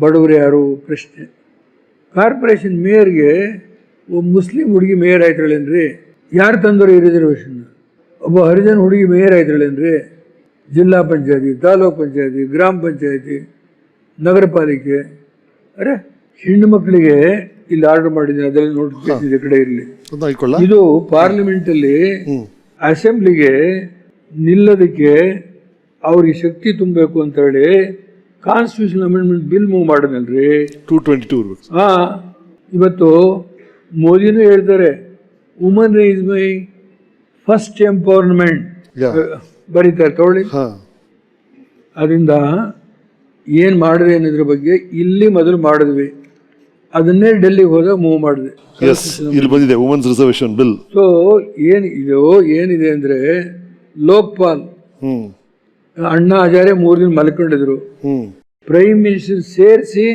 ಬಡವರು ಯಾರು ಪ್ರಶ್ನೆ. ಕಾರ್ಪೊರೇಷನ್ ಮೇಯರ್ಗೆ ಒಬ್ಬ ಮುಸ್ಲಿಂ ಹುಡುಗಿ ಮೇಯರ್ ಆಯ್ತಾಳೇನ್ರಿ? ಯಾರು ತಂದರು ಈ ರಿಸರ್ವೇಷನ್? ಒಬ್ಬ ಹರಿಜನ್ ಹುಡುಗಿ ಮೇಯರ್ ಆಯ್ತಾಳೇನ್ರಿ? ಜಿಲ್ಲಾ ಪಂಚಾಯತಿ, ತಾಲೂಕ್ ಪಂಚಾಯತಿ, ಗ್ರಾಮ ಪಂಚಾಯತಿ, ನಗರ ಪಾಲಿಕೆ. ಅರೆ ಹೆಣ್ಣು ಮಕ್ಕಳಿಗೆ ಇಲ್ಲಿ ಆರ್ಡರ್ ಮಾಡಿದ್ದೀನಿ, ಅದರಲ್ಲಿ ನೋಟಿಫಿಕೇಶನ್ ಈ ಕಡೆ ಇರಲಿ. ಇದು ಪಾರ್ಲಿಮೆಂಟಲ್ಲಿ ಅಸೆಂಬ್ಲಿಗೆ ನಿಲ್ಲೋದಕ್ಕೆ ಅವ್ರಿಗೆ ಶಕ್ತಿ ತುಂಬಬೇಕು ಅಂತ ಹೇಳಿ ಕಾನ್ಸ್ಟಿಟ್ಯೂಷನ್ ಅಮೆಂಡ್ಮೆಂಟ್ ಬಿಲ್ ಮೂವ್ ಮಾಡಿದ್ನಲ್ರಿ 222. ಇವತ್ತು ಮೋದಿನೂ ಹೇಳ್ತಾರೆ woman is my first empowerment ಬರೀತಾರೆ ತಗೊಳ್ಳಿ. ಅದರಿಂದ ಏನು ಮಾಡಿದೆ ಅನ್ನೋದ್ರ ಬಗ್ಗೆ ಇಲ್ಲಿ ಮೊದಲು ಮಾಡಿದ್ವಿ, ಅದನ್ನೇ ಡೆಲ್ಲಿಗೆ ಹೋದಾಗ ಮೂವ್ ಮಾಡಿದೆ. ಇಲ್ಲಿ ಬಂದಿದೆ ವುಮೆನ್ಸ್ ರಿಸರ್ವೇಶನ್ ಬಿಲ್. ಸೊ ಏನಿದೆ ಅಂದ್ರೆ ಲೋಕ್ಪಾಲ್ ಅಣ್ಣಾ ಹಜಾರೆ 3 ದಿನ ಮಲ್ಕೊಂಡಿದ್ರು, ಪ್ರೈಮ್ ಮಿನಿಸ್ಟರ್ ಸೇರಿಸಿ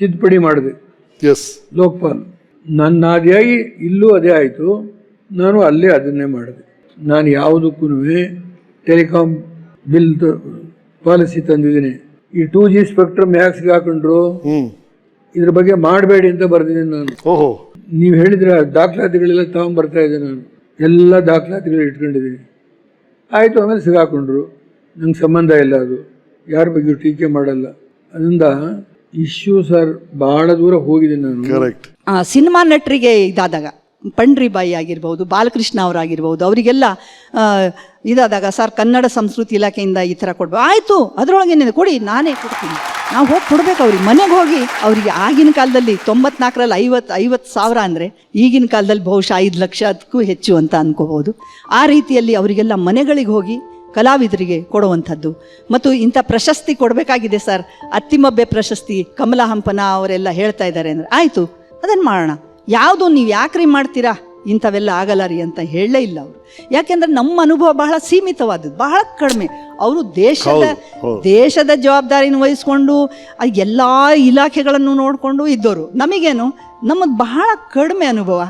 ತಿದ್ದುಪಡಿ ಮಾಡಿದೆ ಲೋಕ್ಪಾಲ್. ನನ್ನ ಆದಿಯಾಗಿ ಇಲ್ಲೂ ಅದೇ ಆಯಿತು, ನಾನು ಅಲ್ಲೇ ಅದನ್ನೇ ಮಾಡಿದೆ. ನಾನು ಯಾವುದಕ್ಕೂ ಟೆಲಿಕಾಂ ಬಿಲ್ ಪಾಲಿಸಿ ತಂದಿದ್ದೀನಿ. ಈ 2G ಸ್ಪೆಕ್ಟ್ರಮ್ ಯಾಕೆ ಹಾಕೊಂಡ್ರು, ಇದ್ರ ಬಗ್ಗೆ ಮಾಡಬೇಡಿ ಅಂತ ಬರ್ದಿದ್ದೀನಿ ನಾನು. ನೀವು ಹೇಳಿದ್ರೆ ದಾಖಲಾತಿಗಳೆಲ್ಲ ತಗೊಂಡ್ಬರ್ತಾ ಇದ್ದೆ, ನಾನು ಎಲ್ಲ ದಾಖಲಾತಿಗಳು ಇಟ್ಕೊಂಡಿದ್ದೀನಿ. ಆಯಿತು, ಆಮೇಲೆ ಸಿಗಾಕೊಂಡ್ರು. ನಂಗೆ ಸಂಬಂಧ ಇಲ್ಲ, ಅದು ಯಾರ ಬಗ್ಗೆ ಟೀಕೆ ಮಾಡಲ್ಲ. ಅದರಿಂದ ಇಶ್ಯೂಸ್ ಆರ್ ಬಹಳ ದೂರ ಹೋಗಿದೆ. ನಾನು ಸಿನಿಮಾ ನಟರಿಗೆ ಇದಾದಾಗ ಪಂಡ್ರಿಬಾಯಿ ಆಗಿರ್ಬೋದು, ಬಾಲಕೃಷ್ಣ ಅವರಾಗಿರ್ಬೋದು, ಅವರಿಗೆಲ್ಲ ಇದಾದಾಗ ಸರ್ ಕನ್ನಡ ಸಂಸ್ಕೃತಿ ಇಲಾಖೆಯಿಂದ ಈ ಥರ ಕೊಡ್ಬೇಕು. ಆಯಿತು, ಅದರೊಳಗೇನಿದೆ ಕೊಡಿ, ನಾನೇ ಕೊಡ್ತೀನಿ. ನಾವು ಹೋಗಿ ಕೊಡಬೇಕು ಅವ್ರಿಗೆ, ಮನೆಗೆ ಹೋಗಿ. ಅವರಿಗೆ ಆಗಿನ ಕಾಲದಲ್ಲಿ 94ರಲ್ಲಿ 50,000 ಅಂದರೆ ಈಗಿನ ಕಾಲದಲ್ಲಿ ಬಹುಶಃ 5 ಲಕ್ಷಕ್ಕೂ ಹೆಚ್ಚು ಅಂತ ಅನ್ಕೋಬೋದು. ಆ ರೀತಿಯಲ್ಲಿ ಅವರಿಗೆಲ್ಲ ಮನೆಗಳಿಗೆ ಹೋಗಿ ಕಲಾವಿದರಿಗೆ ಕೊಡುವಂಥದ್ದು. ಮತ್ತು ಇಂಥ ಪ್ರಶಸ್ತಿ ಕೊಡಬೇಕಾಗಿದೆ ಸರ್, ಅತ್ತಿಮಬ್ಬೆ ಪ್ರಶಸ್ತಿ ಕಮಲ ಹಂಪನ ಅವರೆಲ್ಲ ಹೇಳ್ತಾ ಇದ್ದಾರೆ ಅಂದರೆ ಆಯಿತು, ಅದನ್ನು ಮಾಡೋಣ. ಯಾವುದು ನೀವು ಯಾಕ್ರಿ ಮಾಡ್ತೀರಾ, ಇಂಥವೆಲ್ಲ ಆಗಲ್ಲ ರೀ ಅಂತ ಹೇಳಲೇ ಇಲ್ಲ ಅವರು. ಯಾಕೆಂದ್ರೆ ನಮ್ಮ ಅನುಭವ ಬಹಳ ಸೀಮಿತವಾದದ್ದು, ಬಹಳ ಕಡಿಮೆ. ಅವರು ದೇಶದ ಜವಾಬ್ದಾರಿನ ವಹಿಸ್ಕೊಂಡು ಎಲ್ಲ ಇಲಾಖೆಗಳನ್ನು ನೋಡಿಕೊಂಡು ಇದ್ದವರು. ನಮಗೇನು ನಮ್ಮದು ಬಹಳ ಕಡಿಮೆ ಅನುಭವ,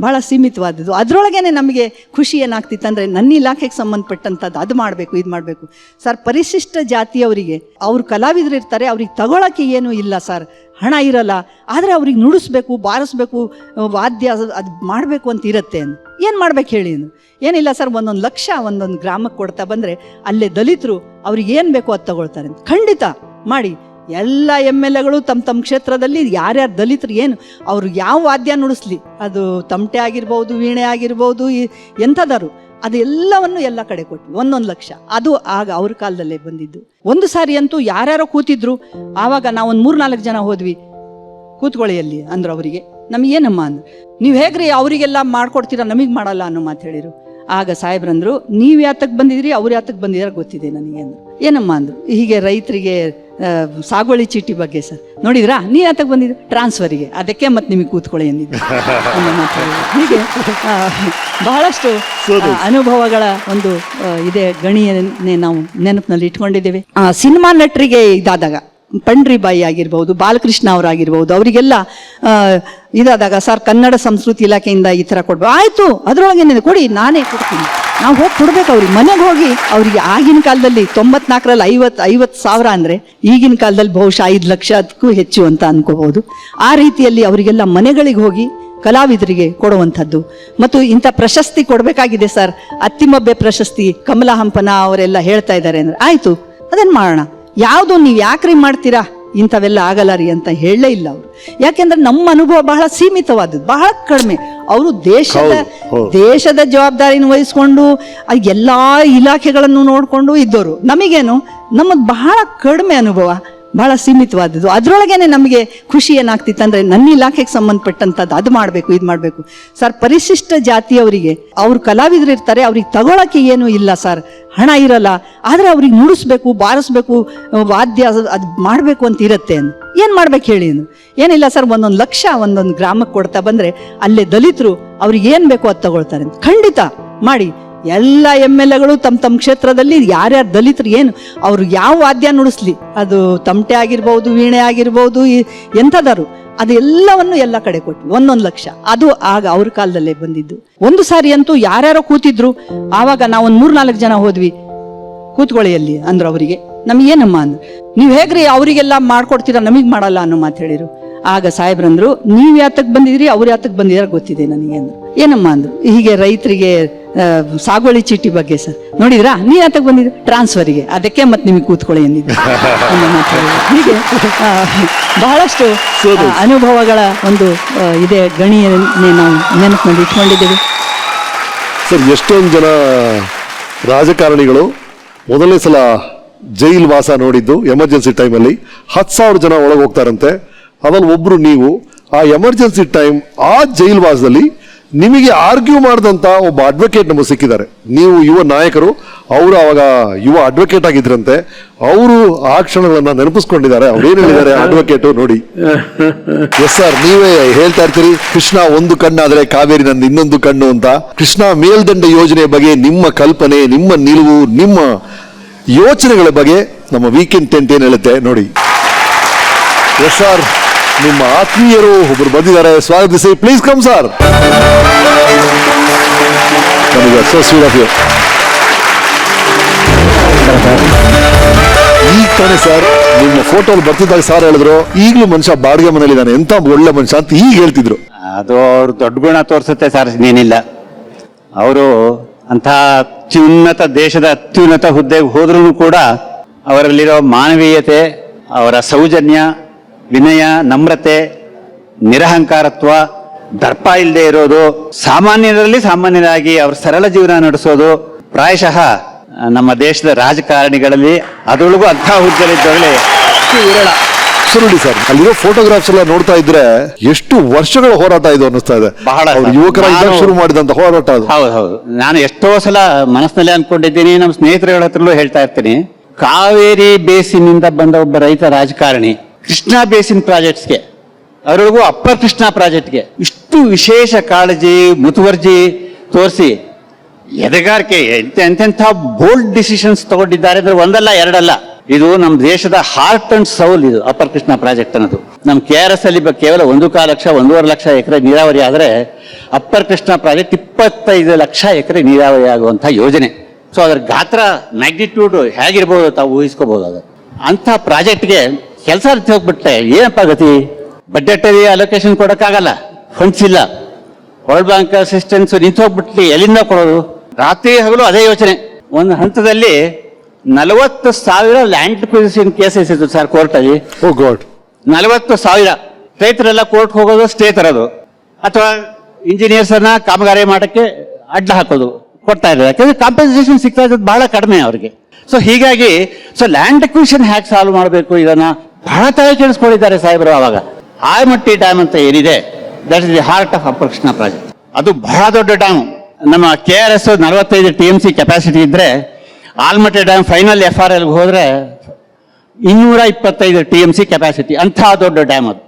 ಭಾಳ ಸೀಮಿತವಾದದ್ದು. ಅದರೊಳಗೇನೆ ನಮಗೆ ಖುಷಿ ಏನಾಗ್ತಿತ್ತು ಅಂದರೆ ನನ್ನ ಇಲಾಖೆಗೆ ಸಂಬಂಧಪಟ್ಟಂಥದ್ದು ಅದು ಮಾಡಬೇಕು, ಇದು ಮಾಡಬೇಕು. ಸರ್ ಪರಿಶಿಷ್ಟ ಜಾತಿಯವರಿಗೆ ಅವರು ಕಲಾವಿದರು ಇರ್ತಾರೆ, ಅವ್ರಿಗೆ ತಗೊಳ್ಳೋಕ್ಕೆ ಏನೂ ಇಲ್ಲ ಸರ್, ಹಣ ಇರಲ್ಲ. ಆದರೆ ಅವ್ರಿಗೆ ನುಡಿಸ್ಬೇಕು, ಬಾರಿಸ್ಬೇಕು, ವಾದ್ಯ ಅದು ಮಾಡಬೇಕು ಅಂತ ಇರುತ್ತೆ. ಏನು ಮಾಡ್ಬೇಕು ಹೇಳಿ? ಏನಿಲ್ಲ ಸರ್, 1 ಲಕ್ಷ ಒಂದೊಂದು ಗ್ರಾಮಕ್ಕೆ ಕೊಡ್ತಾ ಬಂದರೆ ಅಲ್ಲೇ ದಲಿತರು ಅವ್ರಿಗೆ ಏನು ಬೇಕೋ ಅದು ತಗೊಳ್ತಾರೆ ಅಂತ. ಖಂಡಿತ ಮಾಡಿ. ಎಲ್ಲ MLAಗಳು ತಮ್ಮ ಕ್ಷೇತ್ರದಲ್ಲಿ ಯಾರ್ಯಾರು ದಲಿತರು ಏನು ಅವರು ಯಾವ ವಾದ್ಯ ನುಡಿಸ್ಲಿ, ಅದು ತಮಟೆ ಆಗಿರ್ಬೋದು, ವೀಣೆ ಆಗಿರ್ಬೋದು, ಎಂಥದಾರು ಅದೆಲ್ಲವನ್ನು ಎಲ್ಲ ಕಡೆ ಕೊಟ್ವಿ 1 ಲಕ್ಷ. ಅದು ಆಗ ಅವ್ರ ಕಾಲದಲ್ಲೇ ಬಂದಿದ್ದು. ಒಂದು ಸಾರಿ ಅಂತೂ ಯಾರ್ಯಾರೋ ಕೂತಿದ್ರು, ಆವಾಗ ನಾವು ಒಂದು 3-4 ಜನ ಹೋದ್ವಿ. ಕೂತ್ಕೊಳ್ಳಿ ಅಲ್ಲಿ ಅಂದ್ರು ಅವರಿಗೆ. ನಮಗೇನಮ್ಮ ಅಂದ್ರು, ನೀವು ಹೇಗ್ರಿ ಅವರಿಗೆಲ್ಲ ಮಾಡ್ಕೊಡ್ತೀರಾ, ನಮಗೆ ಮಾಡಲ್ಲ ಅನ್ನೋ ಮಾತು ಹೇಳಿರು. ಆಗ ಸಾಹೇಬ್ರಂದ್ರು, ನೀವು ಯಾತಕ್ಕೆ ಬಂದಿದ್ರಿ, ಅವ್ರು ಯಾತಕ್ಕೆ ಬಂದಿದ್ದಾರೆ ಗೊತ್ತಿದೆ ನನಗೆ ಅಂದರು. ಏನಮ್ಮ ಅಂದರು, ಹೀಗೆ ರೈತರಿಗೆ ಸಾಗುವಳಿ ಚೀಟಿ ಬಗ್ಗೆ ಸರ್ ನೋಡಿದ್ರಾ, ನೀವು ಯಾತಕ್ಕೆ ಬಂದಿದ್ರಿ, ಟ್ರಾನ್ಸ್ಫರಿಗೆ, ಅದಕ್ಕೆ ಮತ್ತೆ ನಿಮಗೆ ಕೂತ್ಕೊಳ್ಳಿ ಅಂದಿದ್ದೆ. ಹೀಗೆ ಬಹಳಷ್ಟು ಅನುಭವಗಳ ಒಂದು ಇದೇ ಗಣಿಯನ್ನೇ ನಾವು ನೆನಪಿನಲ್ಲಿ ಇಟ್ಕೊಂಡಿದ್ದೇವೆ. ಸಿನಿಮಾ ನಟರಿಗೆ ಇದಾದಾಗ ಪಂಡ್ರಿಬಾಯಿ ಆಗಿರ್ಬೋದು, ಬಾಲಕೃಷ್ಣ ಅವರಾಗಿರ್ಬೋದು, ಅವರಿಗೆಲ್ಲ ಇದಾದಾಗ ಸರ್ ಕನ್ನಡ ಸಂಸ್ಕೃತಿ ಇಲಾಖೆಯಿಂದ ಈ ಥರ ಕೊಡ್ಬೇಕು. ಆಯಿತು, ಅದರೊಳಗೇನಿದೆ ಕೊಡಿ, ನಾನೇ ಕೊಡ್ತೀನಿ. ನಾವು ಹೋಗಿ ಕೊಡಬೇಕು ಅವ್ರಿಗೆ, ಮನೆಗೆ ಹೋಗಿ. ಅವರಿಗೆ ಆಗಿನ ಕಾಲದಲ್ಲಿ 94ರಲ್ಲಿ 50,000 ಅಂದರೆ ಈಗಿನ ಕಾಲದಲ್ಲಿ ಬಹುಶಃ 5 ಲಕ್ಷಕ್ಕೂ ಹೆಚ್ಚು ಅಂತ ಅನ್ಕೋಬೋದು. ಆ ರೀತಿಯಲ್ಲಿ ಅವರಿಗೆಲ್ಲ ಮನೆಗಳಿಗೆ ಹೋಗಿ ಕಲಾವಿದರಿಗೆ ಕೊಡುವಂಥದ್ದು. ಮತ್ತು ಇಂಥ ಪ್ರಶಸ್ತಿ ಕೊಡಬೇಕಾಗಿದೆ ಸರ್, ಅತ್ತಿಮಬ್ಬೆ ಪ್ರಶಸ್ತಿ ಕಮಲ ಹಂಪನ ಅವರೆಲ್ಲ ಹೇಳ್ತಾ ಇದ್ದಾರೆ ಅಂದರೆ ಆಯಿತು, ಅದನ್ನು ಮಾಡೋಣ. ಯಾವುದು ನೀವು ಯಾಕ್ರಿ ಮಾಡ್ತೀರಾ, ಇಂಥವೆಲ್ಲ ಆಗಲ್ಲ ರೀ ಅಂತ ಹೇಳಲೇ ಇಲ್ಲ ಅವರು. ಯಾಕೆಂದ್ರೆ ನಮ್ಮ ಅನುಭವ ಬಹಳ ಸೀಮಿತವಾದದ್ದು, ಬಹಳ ಕಡಿಮೆ. ಅವರು ದೇಶದ ಜವಾಬ್ದಾರಿನ ವಹಿಸ್ಕೊಂಡು ಎಲ್ಲ ಇಲಾಖೆಗಳನ್ನು ನೋಡಿಕೊಂಡು ಇದ್ದವರು. ನಮಗೇನು ನಮ್ಮದು ಬಹಳ ಕಡಿಮೆ ಅನುಭವ, ಭಾಳ ಸೀಮಿತವಾದದ್ದು. ಅದರೊಳಗೇನೆ ನಮಗೆ ಖುಷಿ ಏನಾಗ್ತಿತ್ತು ಅಂದರೆ ನನ್ನ ಇಲಾಖೆಗೆ ಸಂಬಂಧಪಟ್ಟಂಥದ್ದು ಅದು ಮಾಡಬೇಕು, ಇದು ಮಾಡಬೇಕು. ಸರ್ ಪರಿಶಿಷ್ಟ ಜಾತಿಯವರಿಗೆ ಅವರು ಕಲಾವಿದರು ಇರ್ತಾರೆ, ಅವ್ರಿಗೆ ತಗೊಳ್ಳೋಕ್ಕೆ ಏನೂ ಇಲ್ಲ ಸರ್, ಹಣ ಇರಲ್ಲ. ಆದರೆ ಅವ್ರಿಗೆ ನುಡಿಸ್ಬೇಕು, ಬಾರಿಸ್ಬೇಕು, ವಾದ್ಯ ಅದು ಮಾಡಬೇಕು ಅಂತ ಇರುತ್ತೆ. ಏನು ಮಾಡ್ಬೇಕು ಹೇಳಿ? ಏನಿಲ್ಲ ಸರ್, 1 ಲಕ್ಷ ಒಂದೊಂದು ಗ್ರಾಮಕ್ಕೆ ಕೊಡ್ತಾ ಬಂದರೆ ಅಲ್ಲೇ ದಲಿತರು ಅವ್ರಿಗೆ ಏನು ಬೇಕೋ ಅದು ತಗೊಳ್ತಾರೆ ಅಂತ. ಖಂಡಿತ ಮಾಡಿ. ಎಲ್ಲ MLAಗಳು ತಮ್ಮ ಕ್ಷೇತ್ರದಲ್ಲಿ ಯಾರ್ಯಾರು ದಲಿತರು ಏನು ಅವರು ಯಾವ ವಾದ್ಯ ನುಡಿಸ್ಲಿ, ಅದು ತಮಟೆ ಆಗಿರ್ಬೋದು, ವೀಣೆ ಆಗಿರ್ಬೋದು, ಎಂಥದಾರು ಅದೆಲ್ಲವನ್ನು ಎಲ್ಲ ಕಡೆ ಕೊಟ್ವಿ 1 ಲಕ್ಷ. ಅದು ಆಗ ಅವ್ರ ಕಾಲದಲ್ಲೇ ಬಂದಿದ್ದು. ಒಂದು ಸಾರಿ ಅಂತೂ ಯಾರ್ಯಾರೋ ಕೂತಿದ್ರು, ಆವಾಗ ನಾವು ಒಂದು 3-4 ಜನ ಹೋದ್ವಿ. ಕೂತ್ಕೊಳ್ಳಿ ಅಲ್ಲಿ ಅಂದ್ರು ಅವರಿಗೆ. ನಮಗೇನಮ್ಮ ಅಂದ್ರು. ನೀವು ಹೇಗ್ರಿ ಅವರಿಗೆಲ್ಲ ಮಾಡ್ಕೊಡ್ತೀರಾ ನಮಗೆ ಮಾಡಲ್ಲ ಅನ್ನೋ ಮಾತು ಹೇಳಿರು. ಆಗ ಸಾಹೇಬ್ರಂದ್ರು, ನೀವು ಯಾತಕ್ಕೆ ಬಂದಿದ್ರಿ, ಅವ್ರು ಯಾತಕ್ಕೆ ಬಂದಿದಾರ ಗೊತ್ತಿದೆ ನನಗೆ ಅಂದ್ರು. ಏನಮ್ಮ ಅಂದ್ರು, ಹೀಗೆ ರೈತರಿಗೆ ಸಾಗುವಳಿ ಚೀಟಿ ಬಗ್ಗೆ ಸರ್ ನೋಡಿದ್ರಾ, ನೀವು ಯಾತಕ್ಕೆ ಬಂದಿದ್ರಿ, ಟ್ರಾನ್ಸ್ಫರಿಗೆ, ಅದಕ್ಕೆ ಮತ್ತೆ ನಿಮಗೆ ಕೂತ್ಕೊಳ್ಳಿ ಎಂದಿದ್ದೆ ಅನ್ನೋ ಮಾತು ಹೇಳಿದ್ರು. ಹೀಗೆ ಬಹಳಷ್ಟು ಅನುಭವಗಳ ಒಂದು ಇದೆ ಗಣಿಯನ್ನೇ ನಾವು ನೆನಪಿನಲ್ಲಿ ಇಟ್ಕೊಂಡಿದ್ದೇವೆ. ಸರ್, ಎಷ್ಟೊಂದು ಜನ ರಾಜಕಾರಣಿಗಳು ಮೊದಲನೇ ಸಲ ಜೈಲ್ ವಾಸ ನೋಡಿದ್ದು ಎಮರ್ಜೆನ್ಸಿ ಟೈಮಲ್ಲಿ 10,000 ಜನ ಒಳಗೆ ಹೋಗ್ತಾರಂತೆ. ಅದ್ರಲ್ಲಿ ಒಬ್ರು ನೀವು. ಆ ಎಮರ್ಜೆನ್ಸಿ ಟೈಮ್, ಆ ಜೈಲ್ ವಾಸದಲ್ಲಿ ನಿಮಗೆ ಆರ್ಗ್ಯೂ ಮಾಡಿದಂತ ಒಬ್ಬ ಅಡ್ವೊಕೇಟ್ ನಮಗೆ ಸಿಕ್ಕಿದ್ದಾರೆ. ನೀವು ಯುವ ನಾಯಕರು, ಅವರು ಅವಾಗ ಯುವ ಅಡ್ವೊಕೇಟ್ ಆಗಿದ್ರಂತೆ. ಅವರು ಆ ಕ್ಷಣಗಳನ್ನ ನೆನಪಿಸ್ಕೊಂಡಿದ್ದಾರೆ. ಅವ್ರೇನು ಹೇಳಿದ್ದಾರೆ ಅಡ್ವೊಕೇಟು ನೋಡಿ. ಎಸ್ ಸರ್, ನೀವೇ ಹೇಳ್ತಾ ಇರ್ತೀರಿ ಕೃಷ್ಣ ಒಂದು ಕಣ್ಣಾದ್ರೆ ಕಾವೇರಿ ನಂದು ಇನ್ನೊಂದು ಕಣ್ಣು ಅಂತ. ಕೃಷ್ಣ ಮೇಲ್ದಂಡೆ ಯೋಜನೆ ಬಗ್ಗೆ ನಿಮ್ಮ ಕಲ್ಪನೆ, ನಿಮ್ಮ ನಿಲುವು, ನಿಮ್ಮ ಯೋಚನೆಗಳ ಬಗ್ಗೆ ನಮ್ಮ ವೀಕೆಂಡ್ ಟೆಂಟ್ ಏನ್ ಹೇಳುತ್ತೆ ನೋಡಿ. ಎಸ್ ಸರ್, ನಿಮ್ಮ ಆತ್ಮೀಯರು ಒಬ್ರು ಬಂದಿದ್ದಾರೆ, ಸ್ವಾಗತಿಸಿ. Please come sir. So sweet of you. ಈಗ ತಾನೆ ಸರ್ ನಿಮ್ಮ ಫೋಟೋಲ್ ಬರ್ತಿದ್ದಾಗ ಸರ್ ಹೇಳಿದ್ರು ಈಗಲೂ ಮನುಷ್ಯ ಬಾಡಿಗೆ ಮನೇಲಿದ್ದಾನೆ, ಎಂತ ಒಳ್ಳೆ ಮನುಷ್ಯ ಅಂತ ಈಗ ಹೇಳ್ತಿದ್ರು. ಅದು ಅವ್ರು ದೊಡ್ಡ ಗುಣ ತೋರಿಸುತ್ತೆ ಸರ್, ಇನ್ನೇನಿಲ್ಲ. ಅವರು ಅಂಥ ಅತ್ಯುನ್ನತ ದೇಶದ ಅತ್ಯುನ್ನತ ಹುದ್ದೆಗೆ ಹೋದ್ರೂ ಕೂಡ ಅವರಲ್ಲಿರೋ ಮಾನವೀಯತೆ, ಅವರ ಸೌಜನ್ಯ, ವಿನಯ, ನಮ್ರತೆ, ನಿರಹಂಕಾರತ್ವ, ದರ್ಪ ಇಲ್ಲದೆ ಇರೋದು, ಸಾಮಾನ್ಯರಲ್ಲಿ ಸಾಮಾನ್ಯರಾಗಿ ಅವ್ರ ಸರಳ ಜೀವನ ನಡೆಸೋದು ಪ್ರಾಯಶಃ ನಮ್ಮ ದೇಶದ ರಾಜಕಾರಣಿಗಳಲ್ಲಿ, ಅದರೊಳಗೂ ಅಂಥ ಹುದ್ದೆಲಿದ್ದವರಲ್ಲಿ ವಿರಳ. ನೋಡಿ ಸರ್, ಅಲ್ಲಿರೋ ಫೋಟೋಗ್ರಾಫ್ಸ್ ಎಲ್ಲ ನೋಡ್ತಾ ಇದ್ರೆ ಎಷ್ಟು ವರ್ಷಗಳ ಹೋರಾಟ ಇದು ಅನ್ನಿಸ್ತಾ ಇದೆ. ಬಹಳ ಯುವಕರಾಗಿ ಶುರು ಮಾಡಿದಂತ ಹೋರಾಟ ಅದು. ಹೌದು. ನಾನು ಎಷ್ಟೋ ಸಲ ಮನಸ್ಸಿನಲ್ಲಿ ಅನ್ಕೊಂಡಿದ್ದೀನಿ, ನಮ್ಮ ಸ್ನೇಹಿತರುಗಳ ಹತ್ರಲ್ಲೂ ಹೇಳ್ತಾ ಇರ್ತೀನಿ. ಕಾವೇರಿ ಬೇಸಿನಿಂದ ಬಂದ ಒಬ್ಬ ರೈತ ರಾಜಕಾರಣಿ ಕೃಷ್ಣಾ ಬೇಸಿನ್ ಪ್ರಾಜೆಕ್ಟ್ಸ್ಗೆ, ಅವರೊಳಗೂ ಅಪ್ಪರ್ ಕೃಷ್ಣಾ ಪ್ರಾಜೆಕ್ಟ್ಗೆ ಇಷ್ಟು ವಿಶೇಷ ಕಾಳಜಿ, ಮುತುವರ್ಜಿ ತೋರಿಸಿ ಎದೆಗಾರಿಕೆ, ಎಂತೆಂಥ ಬೋಲ್ಡ್ ಡಿಸಿಷನ್ಸ್ ತಗೊಂಡಿದ್ದಾರೆ ಅಂದ್ರೆ ಒಂದಲ್ಲ ಎರಡಲ್ಲ. ಇದು ನಮ್ಮ ದೇಶದ ಹಾರ್ಟ್ ಅಂಡ್ ಸೌಲ್. ಇದು ಅಪ್ಪರ್ ಕೃಷ್ಣಾ ಪ್ರಾಜೆಕ್ಟ್ ಅನ್ನೋದು ನಮ್ಮ KRS ಅಲ್ಲಿ ಕೇವಲ 1.25 ಲಕ್ಷ 1.5 ಲಕ್ಷ ಎಕರೆ ನೀರಾವರಿ ಆದರೆ ಅಪ್ಪರ್ ಕೃಷ್ಣಾ ಪ್ರಾಜೆಕ್ಟ್ 25 ಲಕ್ಷ ಎಕರೆ ನೀರಾವರಿ ಆಗುವಂಥ ಯೋಜನೆ. ಸೊ ಅದರ ಗಾತ್ರ, ಮ್ಯಾಗ್ನಿಟ್ಯೂಡ್ ಹೇಗಿರ್ಬೋದು ತಾವು ಊಹಿಸ್ಕೋಬಹುದು. ಅದು ಅಂಥ ಪ್ರಾಜೆಕ್ಟ್ಗೆ ಕೆಲಸ ಹೋಗ್ಬಿಟ್ರೆ ಏನಪ್ಪ ಗತಿ? ಬಡ್ಜೆಟರಿ ಅಲೋಕೇಶನ್ ಕೊಡೋಕ್ಕಾಗಲ್ಲ, ಫಂಡ್ಸ್ ಇಲ್ಲ, ವರ್ಲ್ಡ್ ಬ್ಯಾಂಕ್ ಅಸಿಸ್ಟೆನ್ಸ್ ನಿಂತು ಹೋಗ್ಬಿಟ್ಲಿ, ಎಲ್ಲಿಂದ ಕೊಡೋದು? ರಾತ್ರಿ ಹಗಲು ಅದೇ ಯೋಚನೆ. ಒಂದು ಹಂತದಲ್ಲಿ 40,000 ಲ್ಯಾಂಡ್ ಅಕ್ವಿಸಿಷನ್ ಕೇಸಸ್ ಇತ್ತು ಸರ್ ಕೋರ್ಟಲ್ಲಿ. ಓ ಗಾಡ್, 40,000. ರೈತರೆಲ್ಲ ಕೋರ್ಟ್ ಹೋಗೋದು, ಸ್ಟೇ ತರೋದು, ಅಥವಾ ಇಂಜಿನಿಯರ್ಸನ್ನ ಕಾಮಗಾರಿ ಮಾಡೋಕ್ಕೆ ಅಡ್ಡ ಹಾಕೋದು, ಕೊಡ್ತಾ ಇದ್ದಾರೆ. ಯಾಕಂದ್ರೆ ಕಾಂಪನ್ಸೇಷನ್ ಸಿಗ್ತಾ ಇರೋದು ಬಹಳ ಕಡಿಮೆ ಅವ್ರಿಗೆ. ಸೊ ಹೀಗಾಗಿ ಲ್ಯಾಂಡ್ ಅಕ್ವಿಸಿಷನ್ ಹೇಗೆ ಸಾಲ್ವ್ ಮಾಡಬೇಕು ಇದನ್ನ ಬಹಳ ತಲೆ ಕೆಡಿಸ್ಕೊಂಡಿದ್ದಾರೆ ಸಾಹೇಬರು. ಅವಾಗ ಆಯಮಟ್ಟಿ ಡ್ಯಾಮ್ ಅಂತ ಏನಿದೆ, that is the heart of upper Krishna project. ಅದು ಬಹಳ ದೊಡ್ಡ ಡ್ಯಾಮ್. ನಮ್ಮ KRS 45 TMC ಕೆಪಾಸಿಟಿ ಇದ್ರೆ, ಆಲ್ಮಟ್ಟಿ ಡ್ಯಾಮ್ ಫೈನಲ್ FRL ಹೋದ್ರೆ 225 TMC ಕೆಪಾಸಿಟಿ. ಅಂಥ ದೊಡ್ಡ ಡ್ಯಾಮ್ ಅದು.